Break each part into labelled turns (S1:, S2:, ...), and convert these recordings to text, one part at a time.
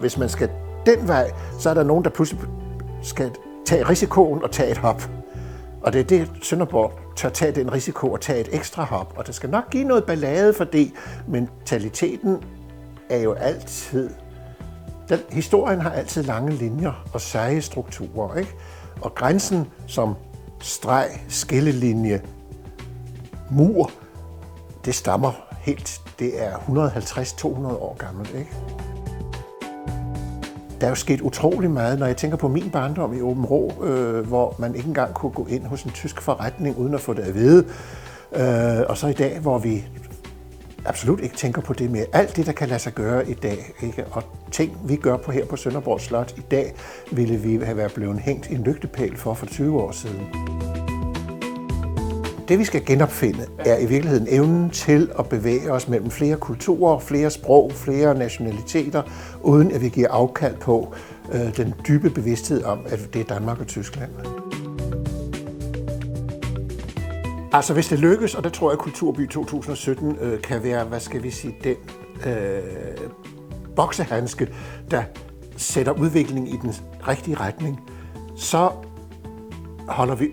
S1: hvis man skal den vej, så er der nogen, der pludselig skal tage risikoen og tage et hop. Og det er det, Sønderborg tør tage den risiko og tage et ekstra hop. Og det skal nok give noget ballade, fordi mentaliteten er jo altid... Historien har altid lange linjer og seje strukturer, ikke? Og grænsen som streg, skillelinje, mur, det stammer helt. Det er 150-200 år gammelt, ikke? Der er jo sket utrolig meget, når jeg tænker på min barndom i Aabenraa, hvor man ikke engang kunne gå ind hos en tysk forretning uden at få det at vide. Og så i dag, hvor vi absolut ikke tænker på det mere. Alt det, der kan lade sig gøre i dag, ikke? Og ting, vi gør her på Sønderborg Slot i dag, ville vi have været blevet hængt i en lygtepæl for 20 år siden. Det, vi skal genopfinde, er i virkeligheden evnen til at bevæge os mellem flere kulturer, flere sprog, flere nationaliteter, uden at vi giver afkald på den dybe bevidsthed om, at det er Danmark og Tyskland. Altså hvis det lykkes, og der tror jeg, at Kulturby 2017 kan være, hvad skal vi sige, den boksehandske, der sætter udviklingen i den rigtige retning, så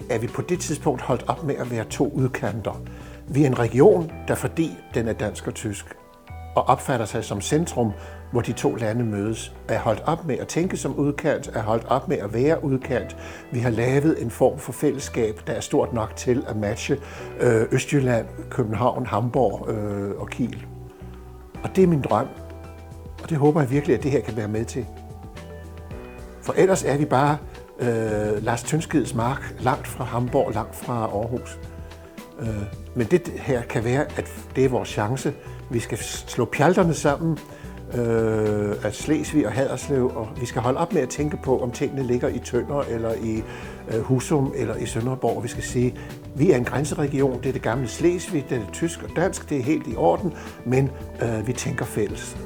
S1: er vi på det tidspunkt holdt op med at være to udkanter. Vi er en region, der fordi den er dansk og tysk, og opfatter sig som centrum, hvor de to lande mødes, er holdt op med at tænke som udkant, er holdt op med at være udkant. Vi har lavet en form for fællesskab, der er stort nok til at matche Østjylland, København, Hamburg og Kiel. Og det er min drøm, og det håber jeg virkelig, at det her kan være med til. For ellers er vi bare Lars Tønskeds mark, langt fra Hamburg, langt fra Aarhus. Men det her kan være, at det er vores chance. Vi skal slå pjalterne sammen, af Slesvig og Haderslev, og vi skal holde op med at tænke på, om tingene ligger i Tønder, eller i Husum, eller i Sønderborg. Vi skal sige, vi er en grænseregion, det er det gamle Slesvig, det er tysk og dansk, det er helt i orden, men vi tænker fælles.